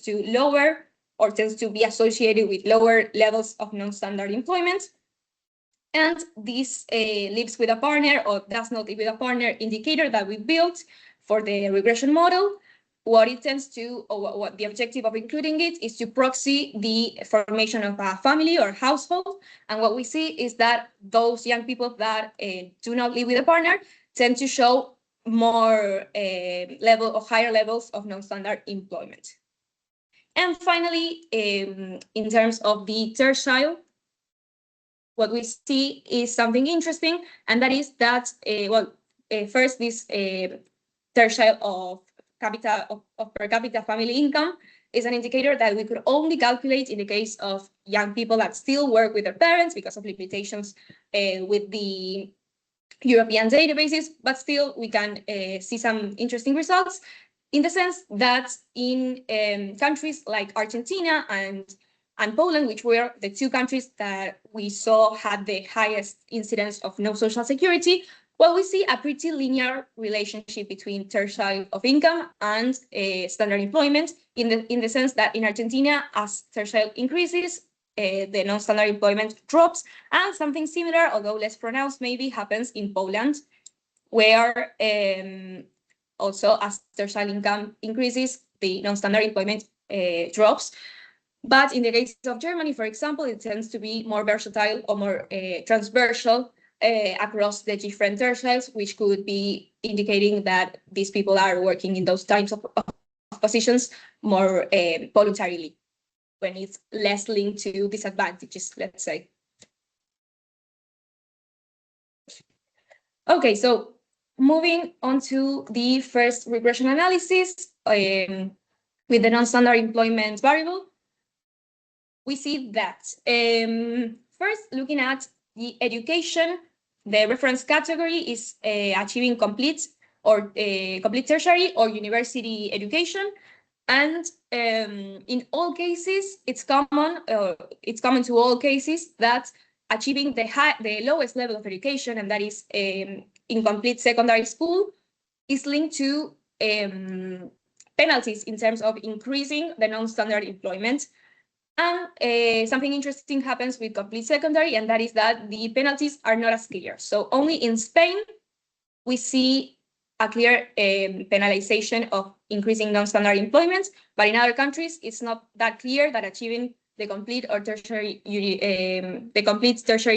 to lower or tends to be associated with lower levels of non-standard employment. And this lives with a partner or does not live with a partner indicator that we built for the regression model, what it tends to, or what the objective of including it is to proxy the formation of a family or household. And what we see is that those young people that do not live with a partner tend to show more higher levels of non-standard employment. And finally, in terms of the tertile, what we see is something interesting, and that is that, first, this tertile of per capita family income is an indicator that we could only calculate in the case of young people that still work with their parents because of limitations with the European databases, but still we can see some interesting results in the sense that in countries like Argentina and Poland, which were the two countries that we saw had the highest incidence of no social security, well, we see a pretty linear relationship between tertile of income and standard employment in the sense that in Argentina, as tertile increases, the non-standard employment drops, and something similar, although less pronounced maybe, happens in Poland, where also as tertile income increases, the non-standard employment drops. But in the case of Germany, for example, it tends to be more versatile or more transversal across the different tertiles, which could be indicating that these people are working in those types of positions more voluntarily, when it's less linked to disadvantages, let's say. Okay, so moving on to the first regression analysis with the non-standard employment variable, we see that first, looking at the education, the reference category is achieving complete tertiary or university education, and in all cases, it's common to all cases that achieving the lowest level of education, and that is incomplete secondary school, is linked to penalties in terms of increasing the non-standard employment. And something interesting happens with complete secondary, and that is that the penalties are not as clear. So only in Spain, we see a clear penalization of increasing non-standard employment, but in other countries, it's not that clear that achieving the complete tertiary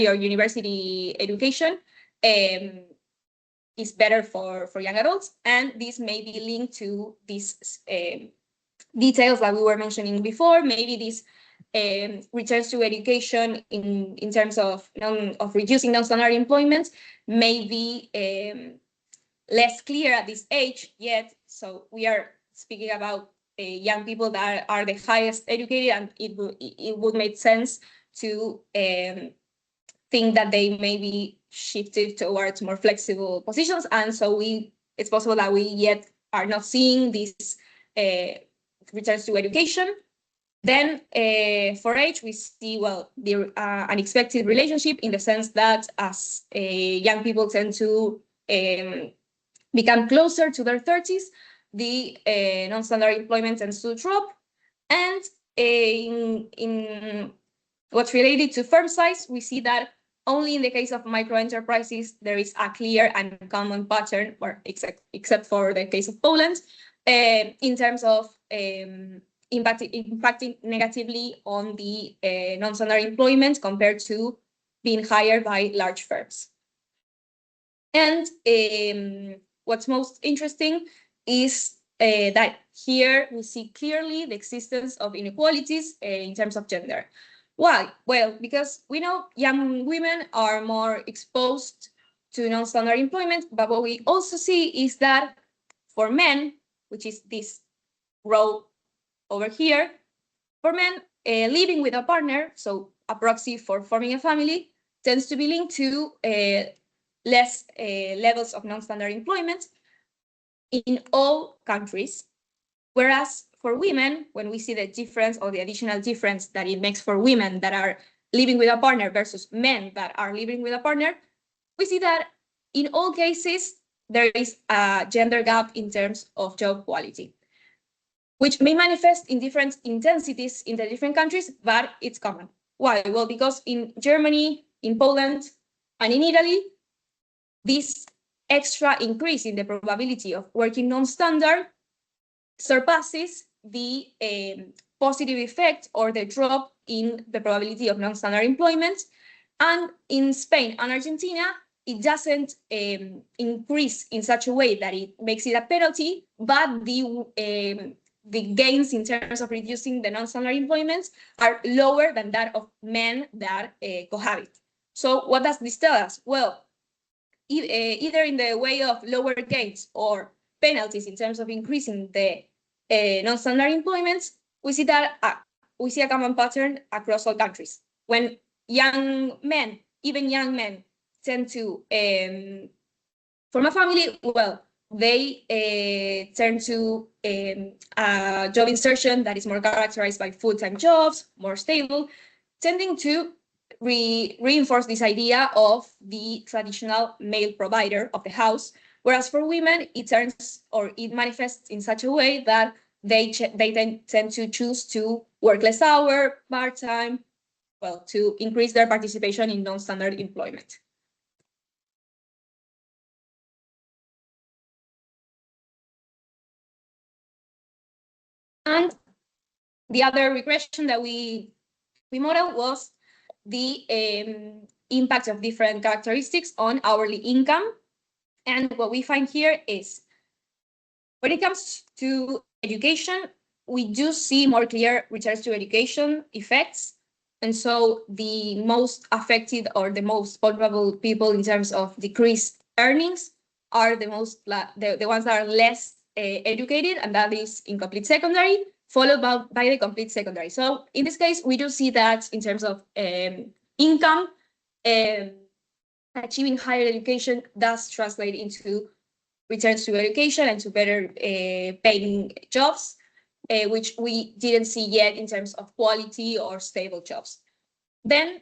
or university education is better for young adults, and this may be linked to these details that we were mentioning before. Maybe this returns to education in terms of reducing non-standard employment may be less clear at this age yet. So we are speaking about young people that are the highest educated, and it would make sense to think that they may be shifted towards more flexible positions. And so it's possible that we yet are not seeing these returns to education. Then for age, we see, well, the unexpected relationship in the sense that as young people tend to become closer to their 30s, the non-standard employment tends to drop. And in what's related to firm size, we see that only in the case of micro enterprises, there is a clear and common pattern, or except for the case of Poland, in terms of impacting negatively on the non-standard employment compared to being hired by large firms. And what's most interesting is that here we see clearly the existence of inequalities in terms of gender. Why? Well, because we know young women are more exposed to non-standard employment, but what we also see is that for men, which is this row over here, for men, living with a partner, so a proxy for forming a family, tends to be linked to less levels of non-standard employment in all countries. Whereas for women, when we see the difference or the additional difference that it makes for women that are living with a partner versus men that are living with a partner, we see that in all cases, there is a gender gap in terms of job quality. which may manifest in different intensities in the different countries, but it's common. Why? Well, because in Germany, in Poland, and in Italy, this extra increase in the probability of working non-standard surpasses the positive effect or the drop in the probability of non-standard employment. And in Spain and Argentina, it doesn't increase in such a way that it makes it a penalty, but the gains in terms of reducing the non-standard employment are lower than that of men that cohabit. So what does this tell us? Well, either in the way of lower gains or penalties in terms of increasing the non-standard employments, we see that we see a common pattern across all countries. When young men, even young men, tend to form a family, well, they turn to a job insertion that is more characterized by full-time jobs, more stable, tending to reinforce this idea of the traditional male provider of the house, whereas for women, it turns or it manifests in such a way that they tend to choose to work less hours, part-time, well, to increase their participation in non-standard employment. And the other regression that we modeled was the impact of different characteristics on hourly income. And what we find here is, when it comes to education, we do see more clear returns to education effects. And so the most affected or the most vulnerable people in terms of decreased earnings are the ones that are less educated, and that is incomplete secondary, followed by the complete secondary. So in this case, we do see that in terms of income, achieving higher education does translate into returns to education and to better paying jobs, which we didn't see yet in terms of quality or stable jobs. Then,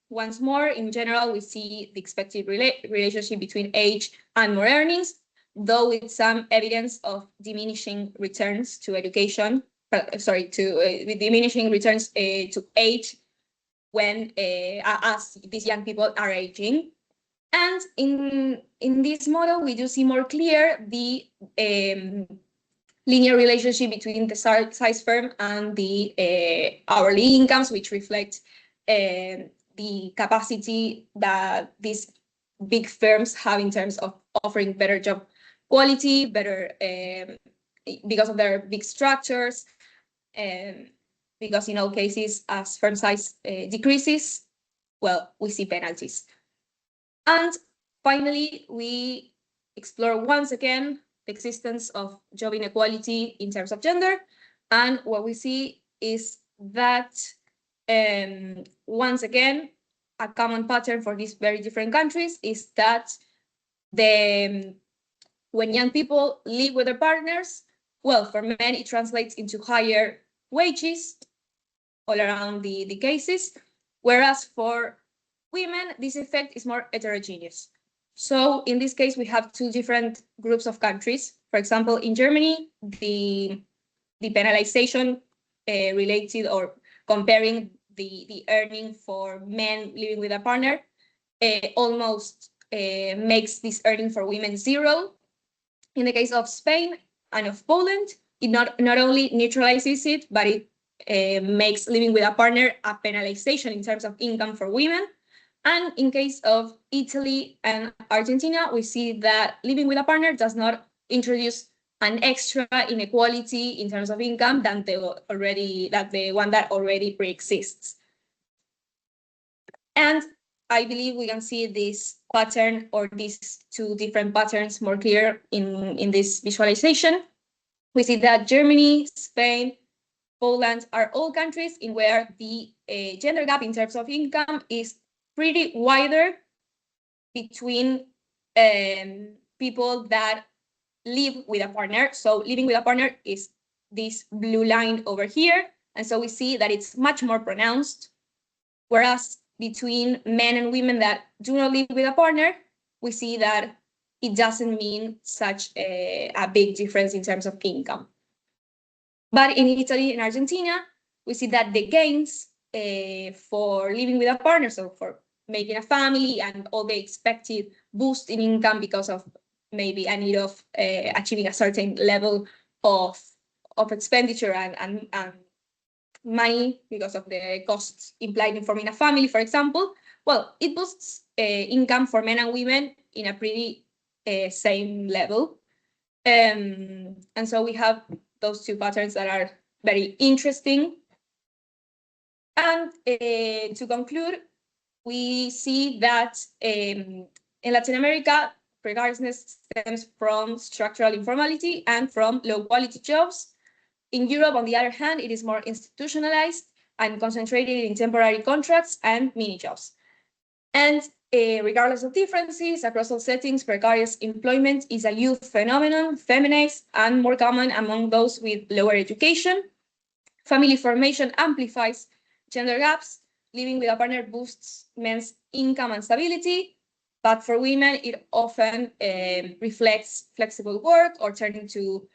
once more, in general, we see the expected relationship between age and more earnings, though with some evidence of diminishing returns to education, with diminishing returns to age when as these young people are aging. And in this model, we do see more clear the linear relationship between the size firm and the hourly incomes, which reflect the capacity that these big firms have in terms of offering better job quality, better because of their big structures, because in all cases, as firm size decreases, well, we see penalties. And finally, we explore once again the existence of job inequality in terms of gender. And what we see is that, once again, a common pattern for these very different countries is that when young people live with their partners, well, for men, it translates into higher wages all around the cases, whereas for women, this effect is more heterogeneous. So in this case, we have two different groups of countries. For example, in Germany, the penalization related or comparing the earning for men living with a partner almost makes this earning for women zero. In the case of Spain and of Poland, it not only neutralizes it, but it makes living with a partner a penalization in terms of income for women. And in case of Italy and Argentina, we see that living with a partner does not introduce an extra inequality in terms of income than the one that already pre-exists. And I believe we can see this pattern or these two different patterns more clear in this visualization. We see that Germany, Spain, Poland are all countries in where the gender gap in terms of income is pretty wider between people that live with a partner. So living with a partner is this blue line over here. And so we see that it's much more pronounced. Whereas between men and women that do not live with a partner, we see that it doesn't mean such a big difference in terms of income. But in Italy and Argentina, we see that the gains for living with a partner, so for making a family and all the expected boost in income because of maybe a need of achieving a certain level of expenditure and money because of the costs implied in forming a family, for example, well, it boosts income for men and women in a pretty same level. And so we have those two patterns that are very interesting. And to conclude, we see that in Latin America, precariousness stems from structural informality and from low quality jobs. In Europe, on the other hand, it is more institutionalized and concentrated in temporary contracts and mini jobs. And regardless of differences, across all settings, precarious employment is a youth phenomenon, feminized, and more common among those with lower education. Family formation amplifies gender gaps. Living with a partner boosts men's income and stability, but for women, it often reflects flexible work or turning to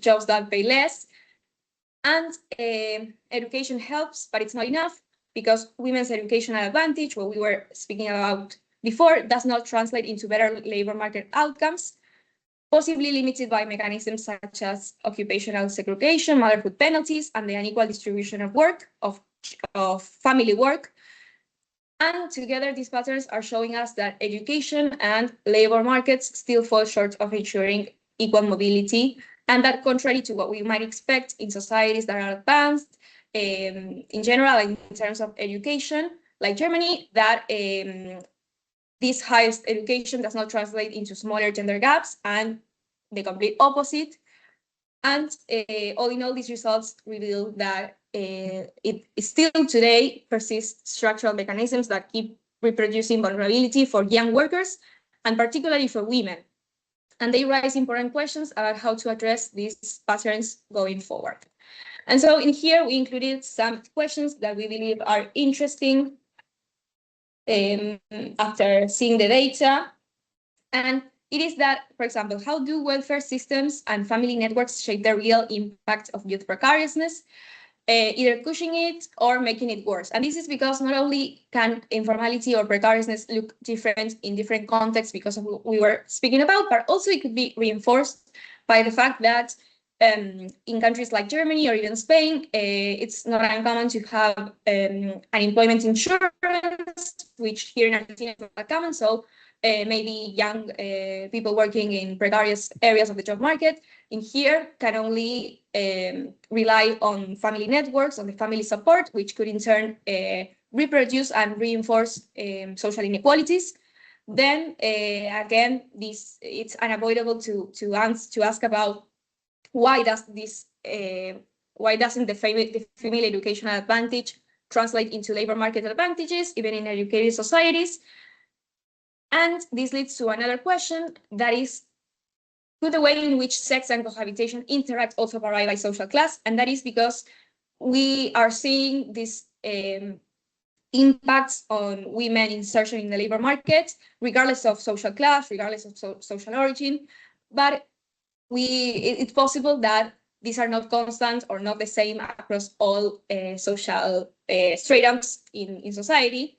jobs that pay less. And education helps, but it's not enough because women's educational advantage, what we were speaking about before, does not translate into better labor market outcomes, possibly limited by mechanisms such as occupational segregation, motherhood penalties, and the unequal distribution of work, of family work. And together, these patterns are showing us that education and labor markets still fall short of ensuring equal mobility, and that contrary to what we might expect in societies that are advanced, in general, in terms of education, like Germany, that this highest education does not translate into smaller gender gaps, and the complete opposite. And all in all, these results reveal that it still today persists structural mechanisms that keep reproducing vulnerability for young workers, and particularly for women. And they raise important questions about how to address these patterns going forward. And so in here, we included some questions that we believe are interesting after seeing the data. And it is that, for example, how do welfare systems and family networks shape the real impact of youth precariousness, either cushioning it or making it worse? And this is because not only can informality or precariousness look different in different contexts because of what we were speaking about, but also it could be reinforced by the fact that in countries like Germany or even Spain, it's not uncommon to have unemployment insurance, which here in Argentina is not common. So maybe young people working in precarious areas of the job market in here can only rely on family networks, on the family support, which could in turn reproduce and reinforce social inequalities. Then again, it's unavoidable to ask about why doesn't the female educational advantage translate into labor market advantages, even in educated societies? And this leads to another question, that is, could the way in which sex and cohabitation interact also vary by social class? And that is because we are seeing these impacts on women insertion in the labor market, regardless of social class, regardless of social origin. But it's possible that these are not constant or not the same across all social stratums in society.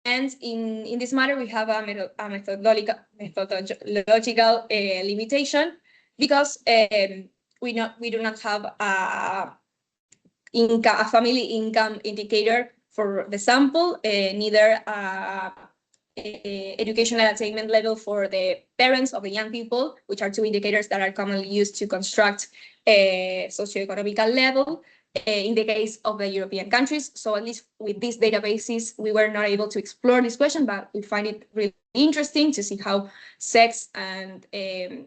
And in this matter, we have a methodological limitation because we do not have a family income indicator for the sample, neither educational attainment level for the parents of the young people, which are two indicators that are commonly used to construct a socioeconomic level in the case of the European countries. So at least with these databases, we were not able to explore this question, but we find it really interesting to see how sex and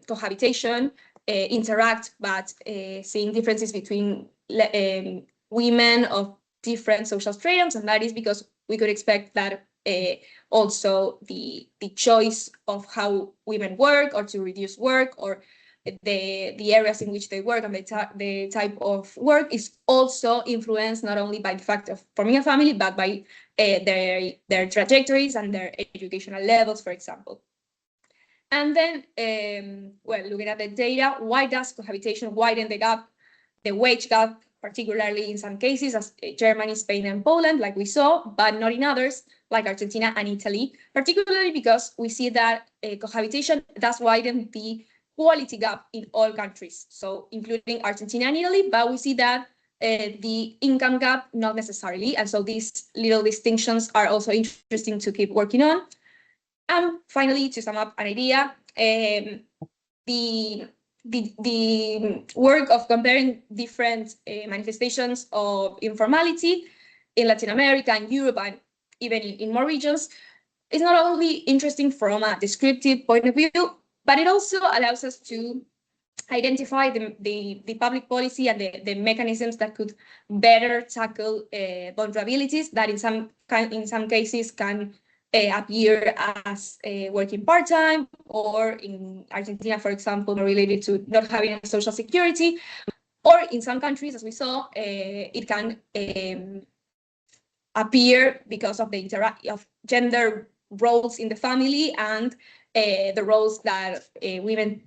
cohabitation interact, but seeing differences between women of different social stratums, and that is because we could expect that also the choice of how women work or to reduce work or the areas in which they work and the type of work is also influenced not only by the fact of forming a family, but by their trajectories and their educational levels, for example. And then, well, looking at the data, why does cohabitation widen the gap, the wage gap, particularly in some cases, as Germany, Spain, and Poland, like we saw, but not in others, like Argentina and Italy, particularly because we see that cohabitation does widen the quality gap in all countries, so including Argentina and Italy, but we see that the income gap, not necessarily. And so these little distinctions are also interesting to keep working on. And finally, to sum up an idea, the work of comparing different manifestations of informality in Latin America and Europe and even in more regions is not only interesting from a descriptive point of view, but it also allows us to identify the public policy and the mechanisms that could better tackle vulnerabilities that in some cases can appear as working part-time, or in Argentina, for example, related to not having a social security, or in some countries, as we saw, it can appear because of the of gender roles in the family and the roles that women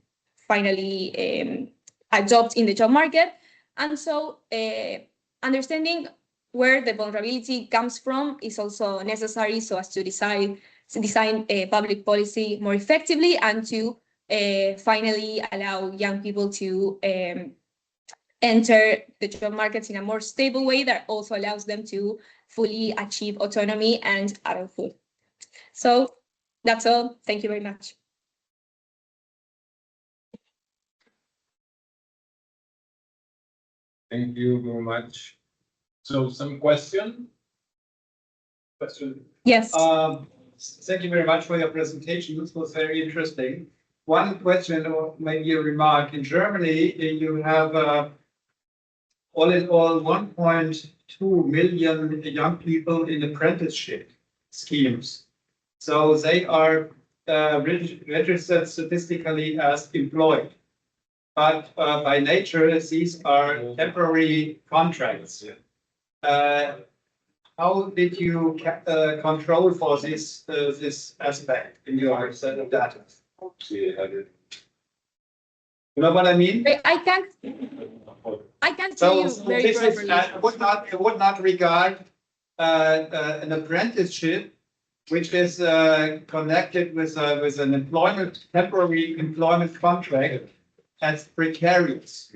finally adopt in the job market. And so understanding where the vulnerability comes from is also necessary so as to design public policy more effectively and to finally allow young people to enter the job markets in a more stable way that also allows them to fully achieve autonomy and adulthood. So that's all. Thank you very much. Thank you very much. So some question? Yes. Thank you very much for your presentation. This was very interesting. One question or maybe a remark. In Germany, you have all in all 1.2 million young people in apprenticeship schemes. So they are registered statistically as employed. But by nature, these are temporary contracts. How did you control for this aspect in your set of data? You know what I mean? I can't tell you very this properly. I would not regard an apprenticeship which is connected with an temporary employment contract as precarious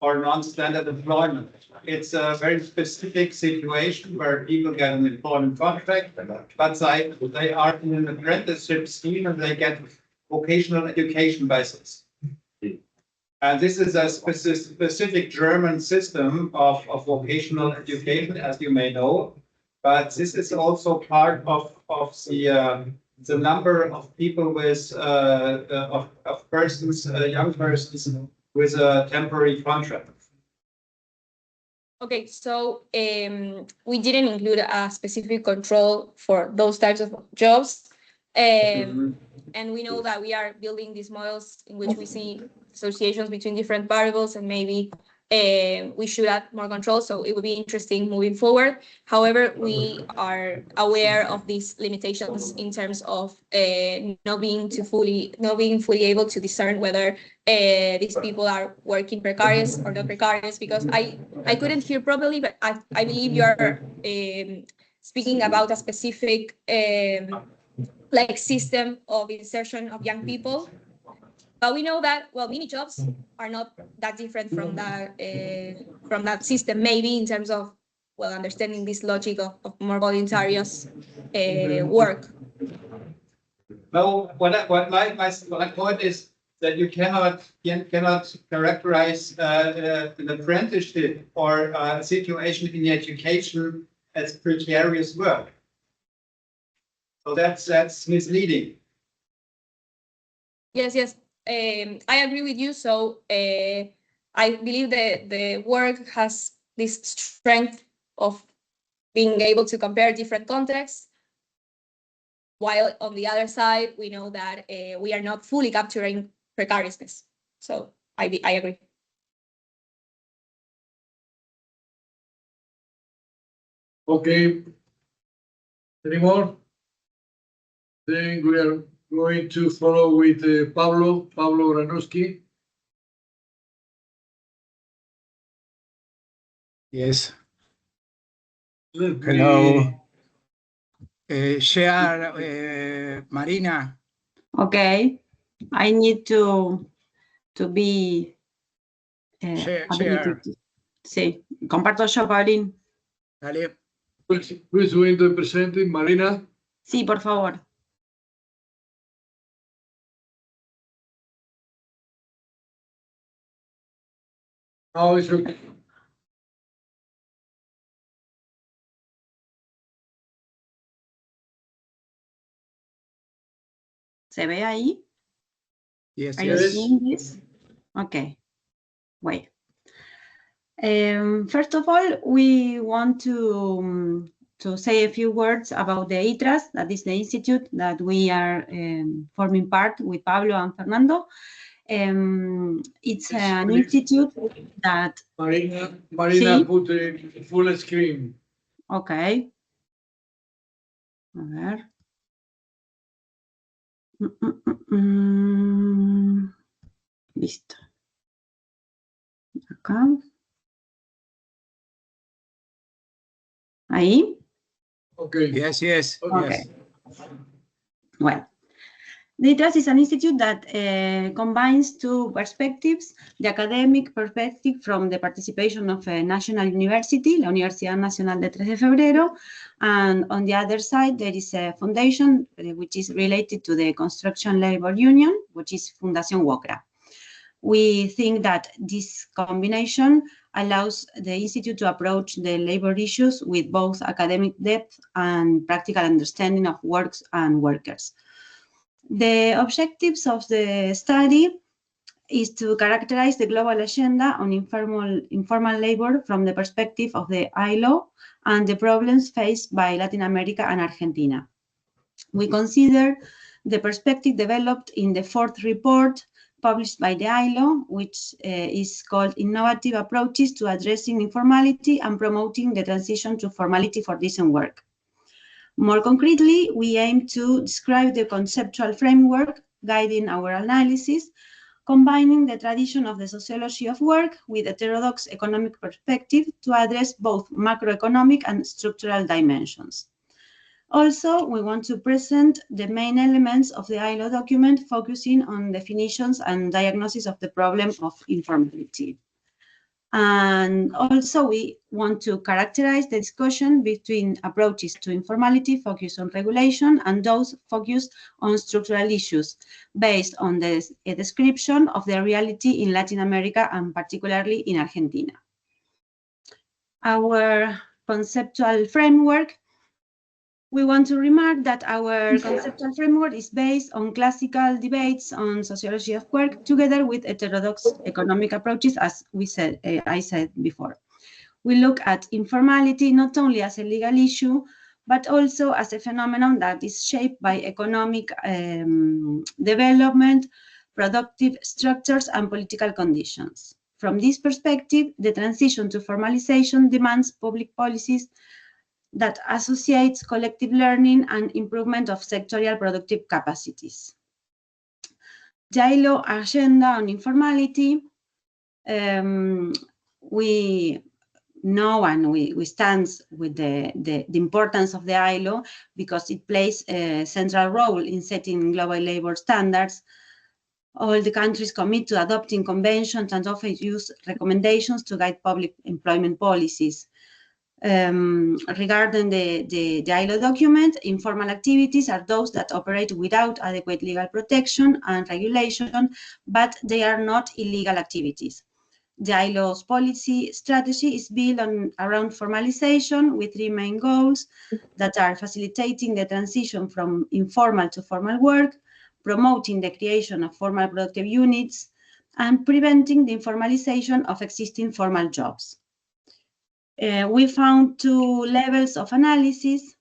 or non-standard employment. It's a very specific situation where people get an employment contract, but they are in an apprenticeship scheme and they get vocational education basis. And this is a specific German system of vocational education, as you may know. But this is also part of the number of people with of persons, young persons with a temporary contract. Okay, so we didn't include a specific control for those types of jobs. And we know that we are building these models in which we see associations between different variables, and maybe we should add more control. So it would be interesting moving forward. However, we are aware of these limitations in terms of not being fully able to discern whether these people are working precarious or not precarious. Because I couldn't hear properly, but I believe you are speaking about a specific like system of insertion of young people. But we know that, well, mini jobs are not that different from that system, maybe in terms of, well, understanding this logic of more voluntarious work. No, my point is that you cannot characterize an apprenticeship or a situation in education as precarious work. So that's misleading. Yes. I agree with you. So I believe that the work has this strength of being able to compare different contexts, while on the other side, we know that we are not fully capturing precariousness. So I agree. Okay. Any more? Then we are going to follow with Pablo Granowski. Yes. Let me- Hello. Share, Marina. Okay, I need to be Share. habilitated. Sí, comparto yo, Paulín. Dale. Who's going to present it? Marina? Sí, por favor. Now it's okay. ¿Se ve ahí? Yes, Are you Yes. seeing this? Okay, wait. First of all, we want to say a few words about the ITRAS, that is the institute that we are forming part with Pablo and Fernando. It's Yes, an please. institute that, Marina Sí. put the full screen. okay. A ver. Listo. Acá. Ahí. Okay. yes, yes. Okay. Yes. Well, the ITRAS is an institute that combines two perspectives, the academic perspective from the participation of a national university, la Universidad Nacional de 3 de Febrero, and on the other side there is a foundation which is related to the Construction Labor Union, which is Fundación WOCRA. We think that this combination allows the institute to approach the labor issues with both academic depth and practical understanding of works and workers. The objectives of the study is to characterize the global agenda on informal labor from the perspective of the ILO and the problems faced by Latin America and Argentina. We consider the perspective developed in the fourth report published by the ILO, which is called Innovative Approaches to Addressing Informality and Promoting the Transition to Formality for Decent Work. More concretely, we aim to describe the conceptual framework guiding our analysis, combining the tradition of the sociology of work with heterodox economic perspective to address both macroeconomic and structural dimensions. Also, we want to present the main elements of the ILO document, focusing on definitions and diagnosis of the problem of informality. And also, we want to characterize the discussion between approaches to informality focused on regulation and those focused on structural issues, based on a description of the reality in Latin America and particularly in Argentina. Our conceptual framework. We want to remark that our conceptual framework is based on classical debates on sociology of work, together with heterodox economic approaches, as I said before. We look at informality not only as a legal issue, but also as a phenomenon that is shaped by economic development, productive structures, and political conditions. From this perspective, the transition to formalization demands public policies that associates collective learning and improvement of sectorial productive capacities. The ILO agenda on informality, we know and we stand with the importance of the ILO because it plays a central role in setting global labor standards. All the countries commit to adopting conventions and often use recommendations to guide public employment policies. Regarding the ILO document, informal activities are those that operate without adequate legal protection and regulation, but they are not illegal activities. The ILO's policy strategy is built around formalization with three main goals that are facilitating the transition from informal to formal work, promoting the creation of formal productive units, and preventing the informalization of existing formal jobs. We found two levels of analysis.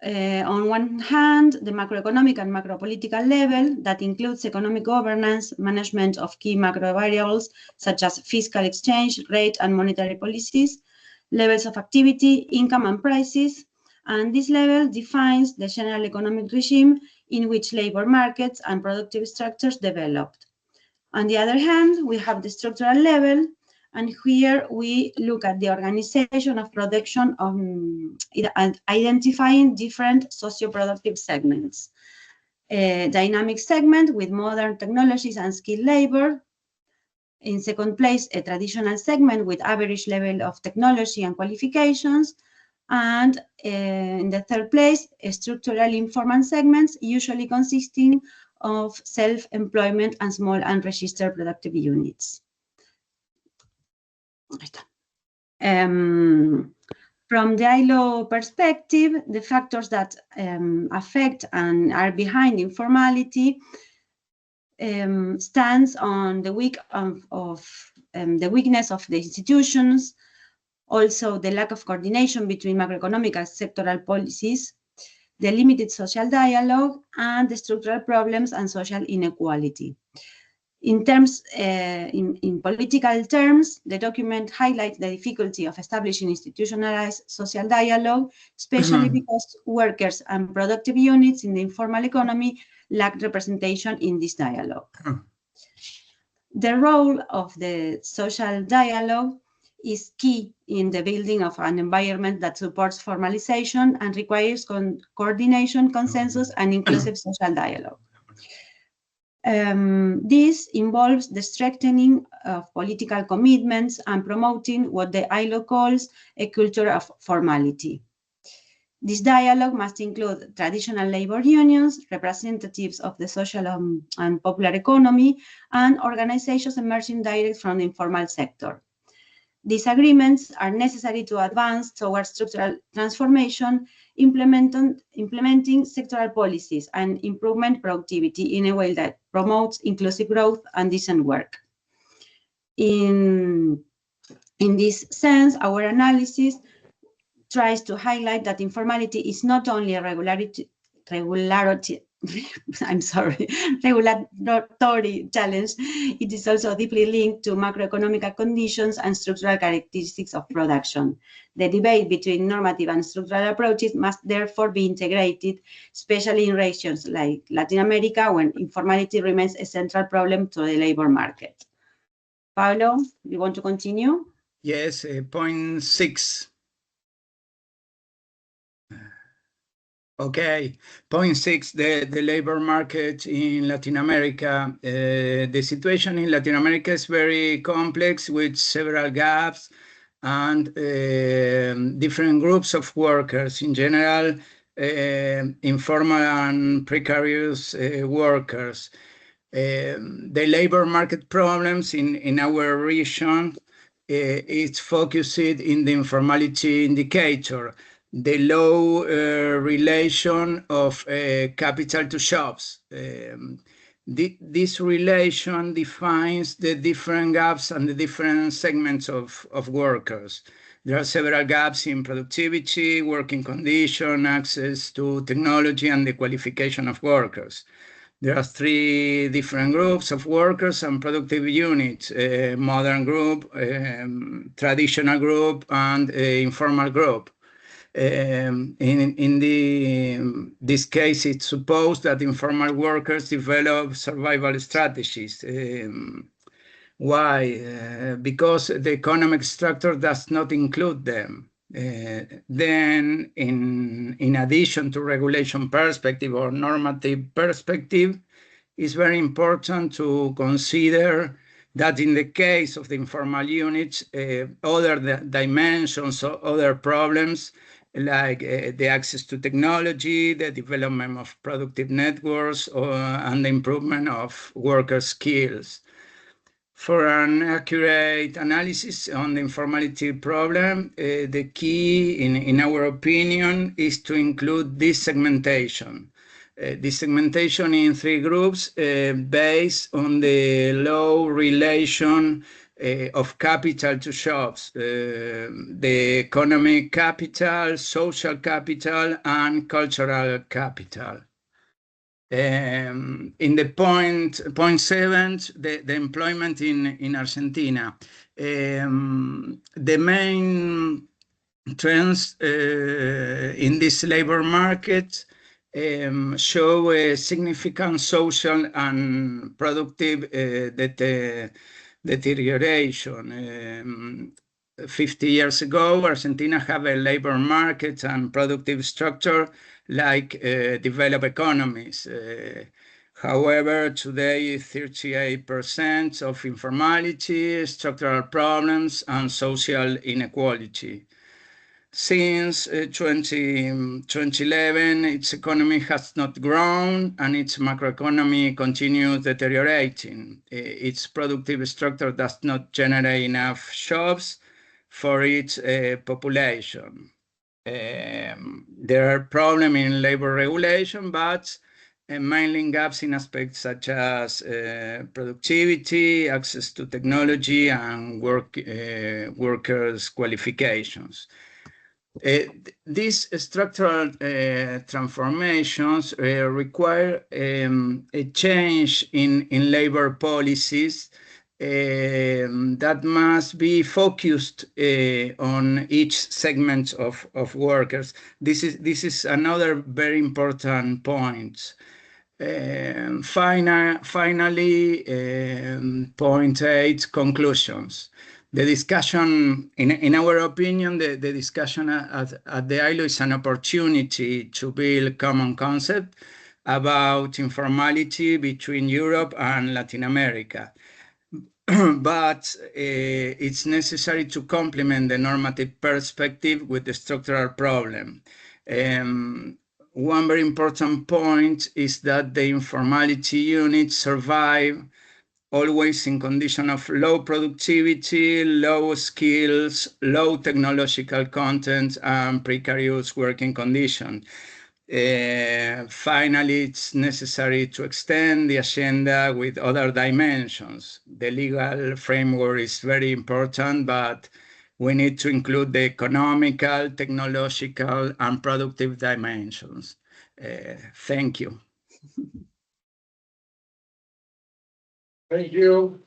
On one hand, the macroeconomic and macropolitical level that includes economic governance, management of key macro variables such as fiscal exchange rate and monetary policies, levels of activity, income and prices, And this level defines the general economic regime in which labor markets and productive structures developed. On the other hand, we have the structural level, and here we look at the organization of production and identifying different socio-productive segments. A dynamic segment with modern technologies and skilled labor. In second place, a traditional segment with average level of technology and qualifications. And in the third place, structurally informal segments, usually consisting of self-employment and small unregistered productive units. From the ILO perspective, the factors that affect and are behind informality stands on the weakness of the institutions, also the lack of coordination between macroeconomic and sectoral policies, the limited social dialogue, and the structural problems and social inequality. In political terms, the document highlights the difficulty of establishing institutionalized social dialogue, especially because workers and productive units in the informal economy lack representation in this dialogue. The role of the social dialogue is key in the building of an environment that supports formalization and requires coordination, consensus, and inclusive social dialogue. This involves the strengthening of political commitments and promoting what the ILO calls a culture of formality. This dialogue must include traditional labor unions, representatives of the social and popular economy, and organizations emerging direct from the informal sector. These agreements are necessary to advance towards structural transformation, implementing sectoral policies and improvement productivity in a way that promotes inclusive growth and decent work. In this sense, our analysis tries to highlight that informality is not only a regulatory challenge, it is also deeply linked to macroeconomic conditions and structural characteristics of production. The debate between normative and structural approaches must therefore be integrated, especially in regions like Latin America, when informality remains a central problem to the labor market. Pablo, you want to continue? Yes, point 6. Okay, point 6, the labor market in Latin America. The situation in Latin America is very complex with several gaps and different groups of workers. In general, informal and precarious workers. The labor market problems in our region is focused in the informality indicator, the low relation of capital to jobs. This relation defines the different gaps and the different segments of workers. There are several gaps in productivity, working condition, access to technology, and the qualification of workers. There are 3 different groups of workers and productive units, modern group, traditional group, and informal group. In this case, it's supposed that informal workers develop survival strategies. Why? Because the economic structure does not include them. Then, in addition to regulation perspective or normative perspective, it's very important to consider that in the case of the informal units, other dimensions or other problems like the access to technology, the development of productive networks, and the improvement of worker skills. For an accurate analysis on the informality problem, the key, in our opinion, is to include this segmentation. This segmentation in 3 groups based on the low relation of capital to jobs, the economic capital, social capital, and cultural capital. In the point 7, the employment in Argentina. The main trends in this labor market show a significant social and productive deterioration. 50 years ago, Argentina had a labor market and productive structure like developed economies. However, today 38% of informality, structural problems, and social inequality. Since 2011, its economy has not grown and its macroeconomy continues deteriorating. Its productive structure does not generate enough jobs for its population. There are problems in labor regulation, but mainly gaps in aspects such as productivity, access to technology, and workers' qualifications. These structural transformations require a change in labor policies that must be focused on each segment of workers. This is another very important point. Finally, point 8, conclusions. The discussion, in our opinion, the discussion at the ILO is an opportunity to build common concept about informality between Europe and Latin America. But it's necessary to complement the normative perspective with the structural problem. One very important point is that the informality units survive always in condition of low productivity, low skills, low technological content, and precarious working conditions. Finally, it's necessary to extend the agenda with other dimensions. The legal framework is very important, but we need to include the economical, technological, and productive dimensions. Thank you. Thank you.